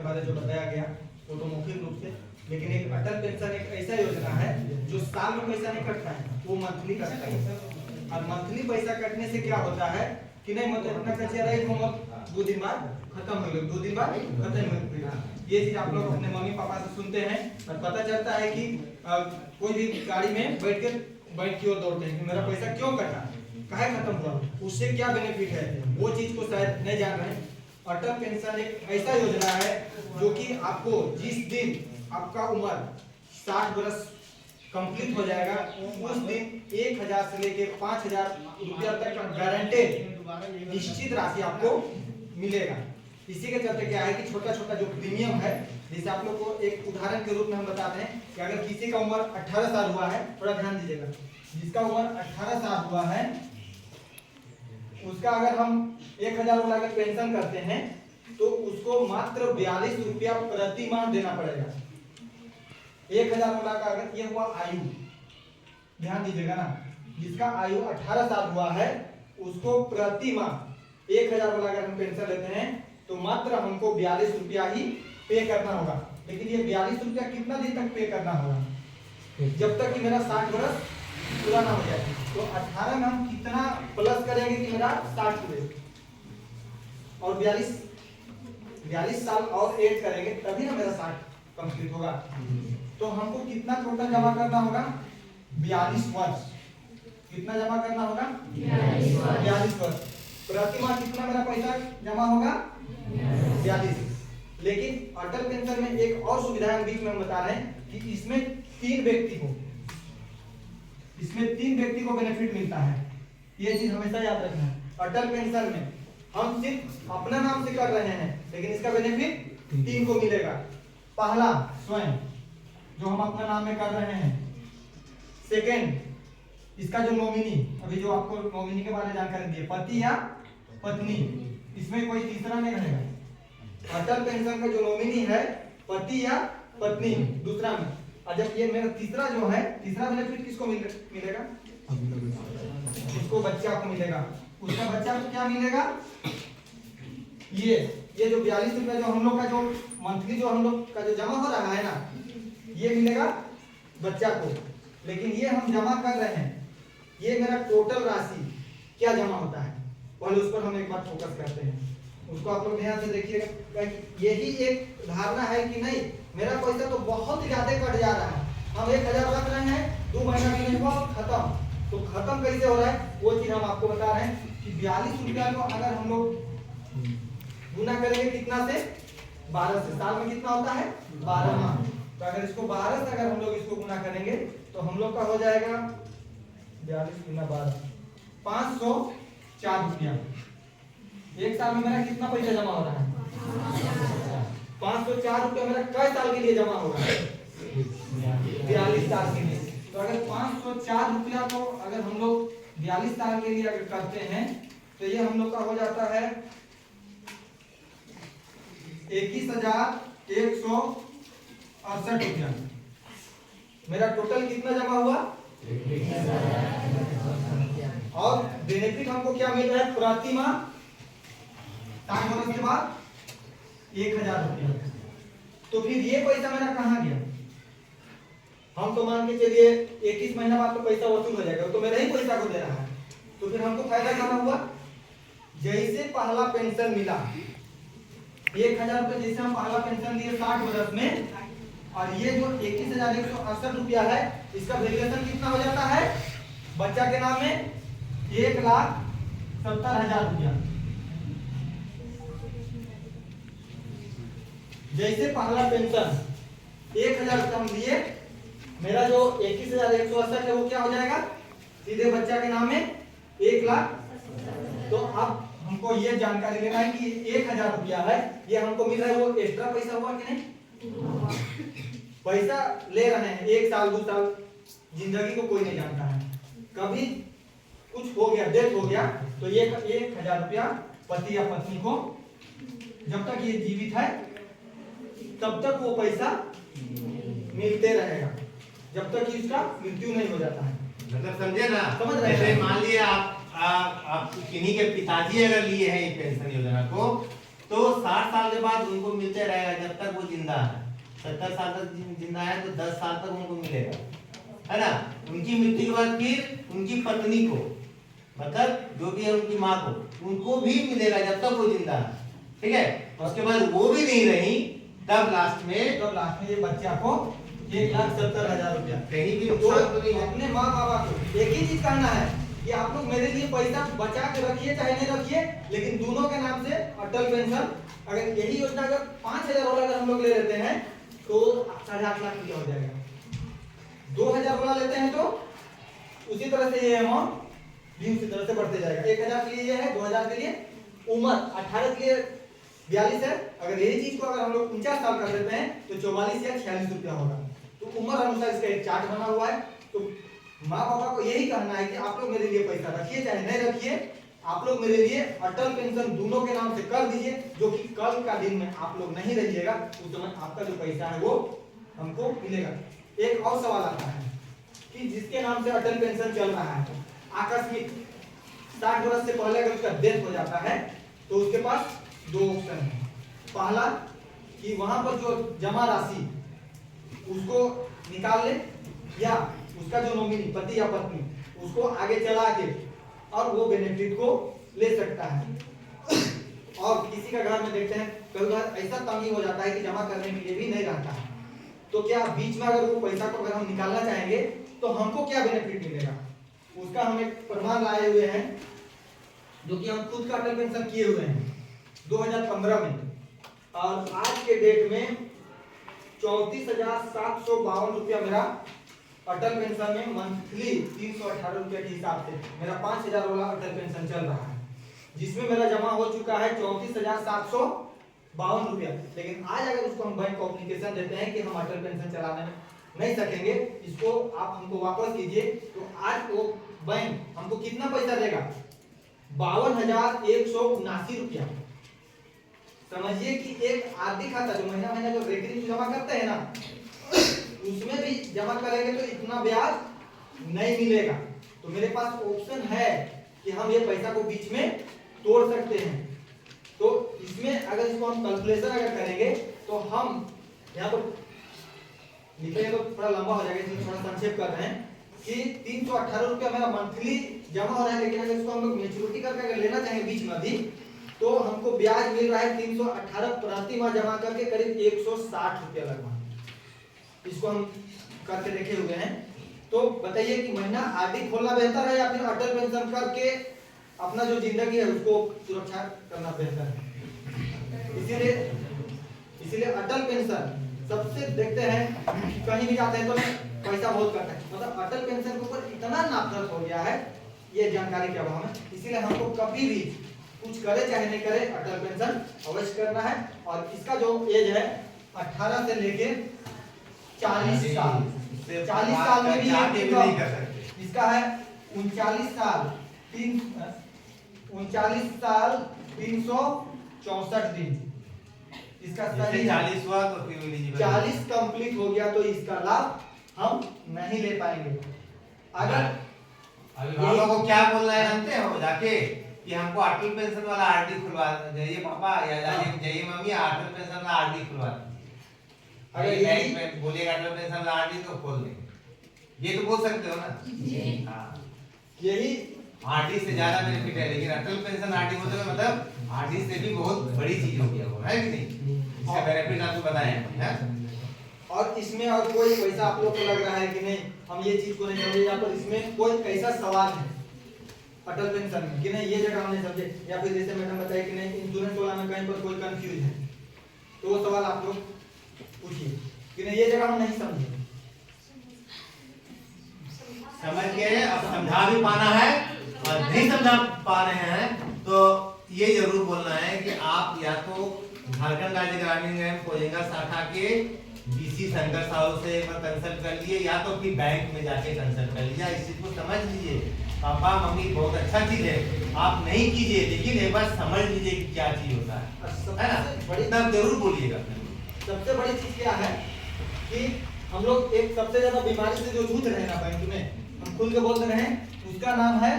द्वारा जो बताया गया वो तो मौखिक रूप से, लेकिन एक अटल पेंशन एक ऐसा योजना है जो साल में पैसा नहीं कटता है, वो मंथली कटता है। और मंथली पैसा कटने से क्या होता है कि नहीं मतलब इतना कच्चा रहे होमवर्क 2 दिन बाद खत्म हो गया, 2 दिन बाद खत्म हो गया। ये चीज आप लोग अपने मम्मी पापा से सुनते हैं और पता चलता है कि कोई भी गाड़ी में बैठ के ओर दौड़ते हैं कि मेरा पैसा क्यों कटा, काहे खत्म हुआ, उससे क्या बेनिफिट है, वो चीज को शायद नहीं जान रहे हैं। अटल पेंशन एक ऐसा योजना है जो कि आपको जिस दिन आपका उम्र 60 वर्ष कंप्लीट हो जाएगा उस दिन 1000 से लेके 5000 रुपया तक का गारंटेड निश्चित राशि आपको मिलेगा। इसी के चलते क्या है कि छोटा छोटा जो प्रीमियम है, जैसे आप लोग को एक उदाहरण के रूप में हम बताते हैं कि अगर किसी का उम्र 18 साल हुआ है, थोड़ा ध्यान दीजिएगा, जिसका उम्र 18 साल हुआ है उसका अगर हम 1000 वाला अगर पेंशन करते हैं तो उसको मात्र 42 रुपया प्रति माह देना पड़ेगा। 1000 वाला का अगर ये हुआ आयु, ध्यान दीजिएगा ना, जिसका आयु 18 साल हुआ है उसको प्रति माह 1000 वाला अगर हम पेंशन लेते हैं तो मात्र हमको 42 रुपया ही पे करना होगा। लेकिन ये 42 रुपया कितना दिन तक पे करना होगा, जब तक कि मेरा 60 वर्ष पूरा ना हो जाए। तो 18 में हम कितना प्लस करेंगे कि मेरा 60 पूरे और 42 साल और ऐड करेंगे तभी ना मेरा 60 कंप्लीट होगा। तो हमको कितना टोटल जमा करना होगा, 42 वर्ष। कितना जमा करना होगा, 42 वर्ष। प्रति माह कितना मेरा पैसा जमा होगा, 42। लेकिन अटल पेंशन में एक और सुविधा है, बीच में हम बता रहे हैं कि इसमें 3 व्यक्ति को बेनिफिट मिलता है। ये चीज हमेशा याद रखना है। अटल पेंशन में हम सिर्फ अपना नाम से कर रहे हैं, लेकिन इसका बेनिफिट 3 को मिलेगा। पहला स्वयं जो हम अपना नाम में कर रहे हैं, सेकंड इसका जो नॉमिनी, अभी जो आपको नॉमिनी के बारे में जानकारी दी, पति या पत्नी, इसमें कोई तीसरा नहीं रहेगा। अटल पेंशन का जो नॉमिनी है पति या पत्नी दूसरा में, और जब ये मेरा तीसरा जो है, तीसरा बेनिफिट किसको मिलेगा, इसको बच्चा को मिलेगा। उसका बच्चा को क्या मिलेगा, ये जो 42 रुपया जो हम लोग का जो मंथली जो हम लोग का जो जमा हो रहा है ना, ये मिलेगा बच्चा को। लेकिन ये हम जमा कर रहे हैं, ये मेरा टोटल राशि क्या जमा होता है, पहले उस पर हम एक बार फोकस करते हैं। उसको आप लोग ध्यान से देखिएगा। यही एक धारणा है कि नहीं मेरा पैसा तो बहुत ज्यादा कट जा रहा है, हम 1000 रख रहे हैं, 2 महीना भी नहीं हुआ खत्म। तो खत्म कैसे हो रहा है वो चीज हम आपको बता रहे हैं कि 42 रुपया को अगर हम लोग गुना करेंगे कितना से, 12 से, साल में कितना होता है 12 माह। तो अगर इसको 12 से अगर हम लोग इसको गुना करेंगे तो हम लोग का हो जाएगा 42 गुना 12, 504 रुपया। एक साल में मेरा कितना पैसा जमा हो रहा है, 504 रुपया मेरा कई साल के लिए जमा होगा, 42 साल के लिए। तो अगर 504 रुपया को अगर हम लोग 42 साल के लिए अगर करते हैं तो ये हम लोग का हो जाता है 21,168 रुपया। मेरा टोटल कितना जमा हुआ, और बेनिफिट हमको क्या मिल रहा है प्रति माह 60 वर्ष के बाद 1000 रुपया। तो फिर ये पैसा मेरा कहाँ गया, हम तो मान के चलिए 21 महीना बाद तो पैसा वसूल हो जाएगा, तो मेरा ही पैसा को दे रहा है। तो फिर हमको फायदा क्या हुआ, जैसे पहला पेंशन मिला 1000 रुपये, जैसे हम पहला पेंशन लिए 60 वर्ष में, और ये जो 21,168 रुपया है इसका वैल्यूएशन कितना हो जाता है बच्चा के नाम में, 1,70,000 रुपया। जैसे पहला पेंशन 1000 रुपया हम लिए, मेरा जो 21,168 है वो क्या हो जाएगा सीधे बच्चा के नाम में 1,00,000। तो अब हमको ये जानकारी लेना है कि 1000 रुपया है, ये हमको मिल रहा है, वो एक्स्ट्रा पैसा हुआ कि नहीं, पैसा ले रहे हैं 1 साल 2 साल, जिंदगी को कोई नहीं जानता है, कभी कुछ हो गया, डेथ हो गया, तो ये 1000 रुपया पति या पत्नी को जब तक ये जीवित है तब तक वो पैसा मिलते रहेगा, जब तक कि इसका मृत्यु नहीं हो जाता है। मतलब समझे ना, समझ रहे हैं? मान लिया आप किन्हीं के पिताजी अगर लिए हैं ये पेंशन योजना को, तो 60 साल के बाद उनको मिलते रहेगा जब तक वो जिंदा है। 70 साल तक जिंदा है तो 10 साल तक उनको मिलेगा, है ना। उनकी मृत्यु के बाद फिर उनकी पत्नी को, मतलब जो भी है उनकी माँ को, उनको भी मिलेगा जब तक वो जिंदा है, ठीक है। उसके बाद वो भी नहीं रही तब लास्ट में ये बच्चा को 1,70,000 रुपया। कहीं भी तो नुकसान तो नहीं है। अपने माँ बाबा को एक ही चीज कहना है कि आप लोग मेरे लिए पैसा बचा के रखिए चाहे नहीं रखिए, लेकिन दोनों के नाम से अटल पेंशन, अगर यही योजना अगर 5,000 वाला अगर हम लोग ले लेते हैं तो 8.5 लाख रुपया हो जाएगा। 2,000 वाला लेते हैं तो उसी तरह से ये अमाउंट भी उसी तरह से बढ़ते जाएगा। 1,000 के लिए ये है, 2,000 के लिए। उम्र 18 के लिए 42 है, अगर यही चीज को अगर हम लोग 49 साल कर देते हैं तो 44 या 46 रुपया होगा। तो उम्र अनुसार इसका एक चार्ट बना हुआ है। तो माँ बाबा को यही कहना है कि आप लोग मेरे लिए पैसा रखिए चाहे नहीं रखिए, आप लोग मेरे लिए अटल पेंशन दोनों के नाम से कर दीजिए, जो कि कल का दिन में आप लोग नहीं रहिएगा उस समय आपका जो पैसा है वो हमको मिलेगा। एक और सवाल आता है कि जिसके नाम से अटल पेंशन चल रहा है, आकस्मिक 60 वर्ष से पहले अगर उसका डेथ हो जाता है तो उसके पास 2 ऑप्शन है। पहला कि वहां पर जो जमा राशि उसको निकाल ले, या उसका जो नॉमिनी पति या पत्नी उसको आगे चला के और वो बेनिफिट को ले सकता है। और किसी का घर में देखते हैं कई बार ऐसा तंगी हो जाता है कि जमा करने के लिए भी नहीं रहता है, तो क्या बीच में अगर वो पैसा को अगर हम निकालना चाहेंगे तो हमको क्या बेनिफिट मिलेगा, उसका हम एक प्रमाण लाए हुए हैं जो कि हम खुद का अटल पेंशन किए हुए हैं 2015 में, और आज के डेट में 34,752 रुपया मेरा अटल पेंशन में मंथली 318 रुपया के हिसाब से मेरा 5,000 वाला अटल पेंशन चल रहा है, जिसमें मेरा जमा हो चुका है 34,752 रुपया। लेकिन आज अगर उसको हम बैंक को एप्लीकेशन देते हैं कि हम अटल पेंशन चलाने में नहीं सकेंगे, इसको आप हमको वापस कीजिए, तो आज वो बैंक हमको कितना पैसा देगा, 52,179 रुपया। समझिए कि एक आरडी खाता जो महीना महीना जो रेकरिंग जमा करते हैं ना, उसमें भी जमा करेंगे तो इतना ब्याज नहीं मिलेगा। तो मेरे पास ऑप्शन है कि हम ये पैसा को बीच में तोड़ सकते हैं। तो इसमें अगर इसको हम कैलकुलेशन अगर करेंगे तो हम यहाँ पर लिखेंगे तो थोड़ा लंबा हो जाएगा, इसलिए थोड़ा संक्षेप कर रहे हैं कि 318 रुपया मेरा मंथली जमा हो रहा है, लेकिन अगर इसको हम लोग मैच्योरिटी करके अगर लेना चाहेंगे बीच में भी तो हमको ब्याज मिल रहा है 318 प्रति माह जमा करके करीब 160 रुपया लगभग। इसको हम करके देखे हुए हैं। तो बताइए कि महीना आरडी खोलना बेहतर है या फिर अटल पेंशन करके अपना जो जिंदगी है उसको सुरक्षा करना बेहतर है। इसीलिए अटल पेंशन सबसे देखते हैं कहीं भी जाते हैं तो पैसा बहुत कटता है, मतलब अटल पेंशन के ऊपर इतना नफरत हो गया है ये जानकारी के अभाव में। इसीलिए हमको कभी भी कुछ करे चाहे नहीं करे अटल पेंशन अवश्य करना है। और इसका जो एज है 18 से लेके 40 साल, 40 साल में भी नहीं कर सकते। इसका है 39 साल 364 दिन। इसका सही 40 हुआ तो फिर 40 कंप्लीट हो गया तो इसका लाभ हम नहीं ले पाएंगे। अगर अभी पापा को क्या बोलना है जानते हो, जाके कि हमको अटल पेंशन वाला आरडी खुलवा जाइए पापा, या जाइए मम्मी अटल पेंशन वाला आरडी खुलवा दीजिए। अगर बैंक में बोलेगा अटल पेंशन वाला आरडी तो खोल देंगे, ये तो बोल सकते हो ना। हाँ, यही आरडी से ज्यादा बेनिफिट है, लेकिन अटल पेंशन आरडी होते हुए मतलब आरडी से भी बहुत बड़ी चीज हो गया वो, है कि नहीं। इसका बेनिफिट आपको बताएं हैं। और इसमें और कोई पैसा आप लोग को लग रहा है कि नहीं हम ये चीज को नहीं समझे, या फिर इसमें कोई कैसा सवाल है अटल पेंशन में कि नहीं ये जगह हम नहीं समझे, या फिर जैसे मैडम बताया कि नहीं इंश्योरेंस वाला में कहीं पर कोई कंफ्यूज है, तो वो सवाल आप लोग पूछिए कि नहीं ये जगह हम नहीं समझे। समझ गए, अब समझा भी पाना है और नहीं समझा पा रहे हैं तो ये जरूर बोलना है कि आप या तो झारखंड राज्य ग्रामीण बैंक कोजेंगा शाखा के डीसी शंकर साहू से एक बार कंसल्ट कर लिए, या तो फिर बैंक में जाके कंसल्ट कर लीजिए। इस चीज को समझ लीजिए, पापा मम्मी बहुत अच्छा चीज है, आप नहीं कीजिए लेकिन एक बार समझ लीजिए कि क्या चीज होता है ना, बड़ी तब जरूर बोलिएगा। सबसे बड़ी चीज क्या है कि हम लोग एक सबसे ज्यादा बीमारी से जो जूझ रहे हैं ना बैंक में, हम खुल के बोलते रहे, उसका नाम है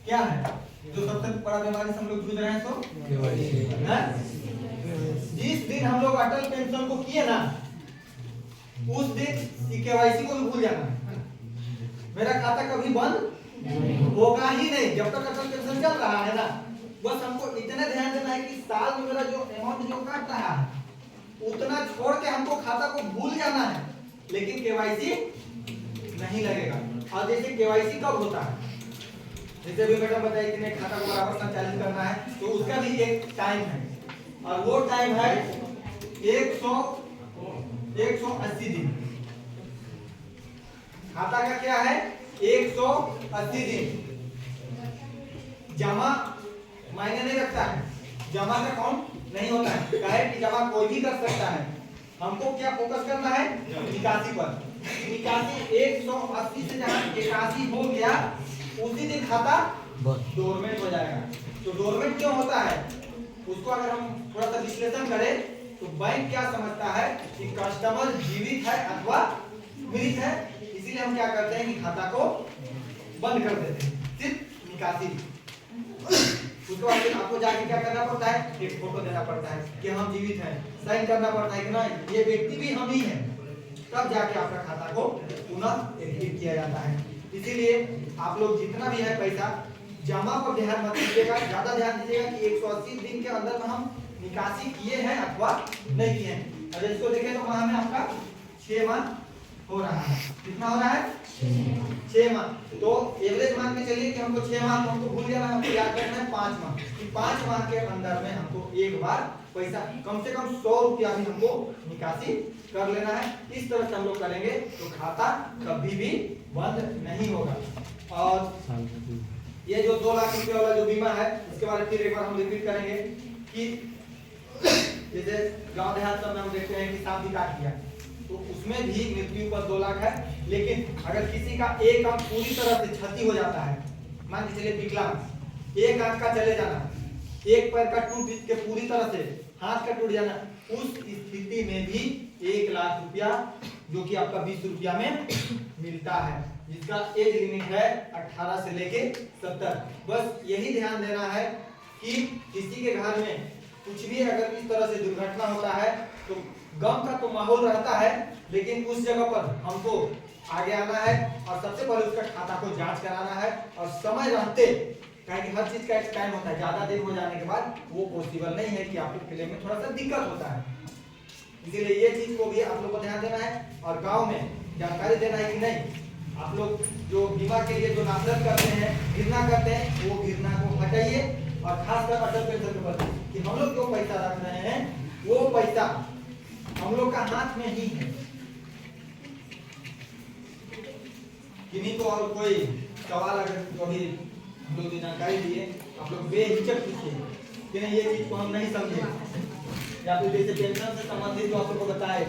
क्या है जो सबसे बड़ा बीमारी से हम लोग जूझ रहे हैं तो हाँ? जिस दिन हम लोग अटल पेंशन को किए ना, उस दिन केवाईसी को भी भूल जाना। मेरा खाता कभी बंद होगा ही नहीं जब तक अटल पेंशन चल रहा है ना। बस हमको इतना ध्यान देना है कि साल में मेरा जो अमाउंट जो कट रहा है उतना छोड़ के हमको खाता को भूल जाना है, लेकिन केवाईसी नहीं लगेगा। और जैसे केवाईसी कब होता है, जैसे भी मैडम बताइए कि नहीं खाता को बराबर संचालित करना है, तो उसका भी एक टाइम है और वो टाइम है 180 दिन। खाता का क्या है 180 दिन। जमा मायने नहीं रखता है, जमा का काउंट नहीं होता है। कहे कि जमा कोई भी कर सकता है, हमको क्या फोकस करना है निकासी पर। निकासी 180 से जहां 81 हो गया उसी दिन खाता डोरमेंट हो जाएगा। तो डोरमेंट क्यों होता है उसको अगर हम थोड़ा सा विश्लेषण करें तो बैंक क्या समझता है कि कस्टमर जीवित है अथवा मृत है, इसीलिए हम क्या करते हैं कि खाता को बंद कर देते हैं, सिर्फ निकासी। उसके बाद फिर आपको जाके क्या करना पड़ता है, एक फोटो देना पड़ता है कि हम जीवित हैं, साइन करना पड़ता है कि ना ये व्यक्ति भी हम ही हैं, तब जाके आपका खाता को पुनः एक्टिव किया जाता है। इसीलिए आप लोग जितना भी है पैसा जमा पर ध्यान मत दीजिएगा, ज्यादा ध्यान दीजिएगा कि 180 दिन के अंदर में हम निकासी किए हैं अथवा नहीं किए हैं। अगर इसको देखें तो माह में आपका 6 माह हो रहा है। कितना हो रहा है 6 माह। तो एवरेज मान के चलिए कि हमको 6 माह तो हमको भूल जाना है, हमको याद करना है 5 माह कि 5 माह के अंदर में हमको एक बार पैसा कम से कम 100 रुपया भी हमको निकासी कर लेना है। इस तरह से हम लोग करेंगे तो खाता कभी भी बंद नहीं होगा। और ये जो 2 लाख रुपया वाला जो बीमा है इसके बारे में फिर एक बार हम रिपीट करेंगे कि जैसे गांव देहात में हम देखते हैं कि सांप काट लिया तो उसमें भी मृत्यु पर 2 लाख है। लेकिन अगर किसी का एक अंग पूरी तरह से क्षति हो जाता है, मान के चलिए विकलांग, एक आंख का चले जाना, एक पैर का टूट के पूरी तरह से हाथ का टूट जाना, उस स्थिति में भी 1 लाख रुपया जो कि आपका 20 रुपया में मिलता है, जिसका एज लिमिट है 18 से लेके 70। बस यही ध्यान देना है कि किसी के घर में कुछ भी अगर इस तरह से दुर्घटना होता है तो गम का तो माहौल रहता है, लेकिन उस जगह पर हमको आगे आना है और सबसे पहले उसका खाता को जांच कराना है और समय रहते, क्योंकि हर चीज का एक टाइम होता है, ज्यादा दिन हो जाने के बाद वो पॉसिबल नहीं है कि आपको क्लेम में थोड़ा सा दिक्कत होता है। इसीलिए ये चीज को भी आप लोग को ध्यान देना है और गांव में जानकारी देना है कि नहीं आप लोग जो बीमा के लिए जो नाफरत करते हैं, घृणा करते हैं, वो घृणा को हटाइए। और खासकर अटल पेंशन के ऊपर कि हम लोग जो पैसा रख रहे हैं वो पैसा हम लोग का हाथ में ही है, किन्हीं को और कोई सवाल अगर कभी हम लोग जानकारी दिए आप लोग बेहिचक पूछिए कि नहीं ये चीज को हम नहीं समझे, या फिर जैसे पेंशन से संबंधित जो आप लोग को बताए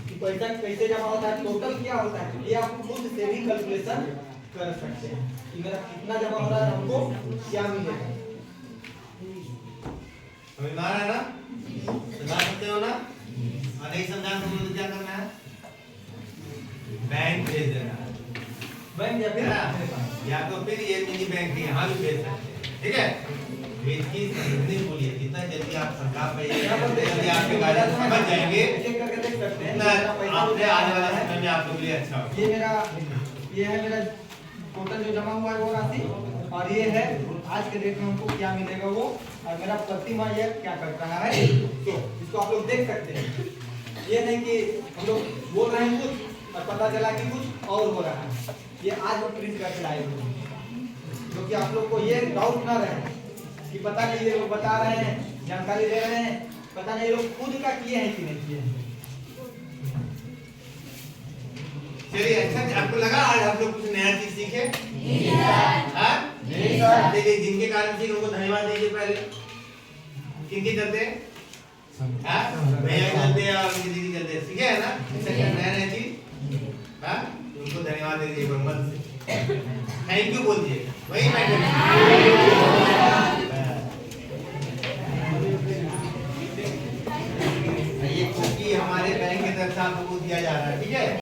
कि पैसा कैसे जमा होता है, टोटल क्या होता है, ये आप खुद से भी कैलकुलेशन कर सकते हैं कि मेरा कितना जमा हो रहा है, हमको क्या मिलेगा। समझ में आ रहा है ना, समझा सकते हो ना। और नहीं समझा तो मुझे क्या करना है, बैंक भेज देना है, बैंक या तो फिर ये मिनी बैंक है यहाँ भी भेज सकते हैं, ठीक है। भेज की नहीं बोलिए, जितना जल्दी आप सरकार पे जल्दी आपके बारे में समझ जाएंगे उतना आपने आने वाला समय में आप लोग के लिए अच्छा होगा। ये है मेरा टोटल जो जमा हुआ है वो राशि, और ये है आज के डेट में हमको क्या मिलेगा वो, और मेरा प्रति माह ये क्या कर रहा है, तो इसको आप लोग देख सकते हैं। ये नहीं कि हम लोग बोल रहे हैं कुछ और पता चला कि कुछ और हो रहा है, ये आज हम प्रिंट करके लाए हुए हैं, जो कि आप लोग को ये डाउट ना रहे कि पता नहीं ये लोग बता रहे हैं, जानकारी दे रहे हैं, पता नहीं लोग खुद का किए हैं कि नहीं किए हैं। चलिए अच्छा, आपको लगा आज हम लोग कुछ नया चीज सीखे? चलिए जिनके कारण सीखे उनको धन्यवाद दीजिए। पहले किनके चलते भैया चलते हैं और उनकी दीदी चलते हैं, सीखे है ना नया नया चीज, उनको धन्यवाद दीजिए मन से, थैंक यू बोल दिए वही मैं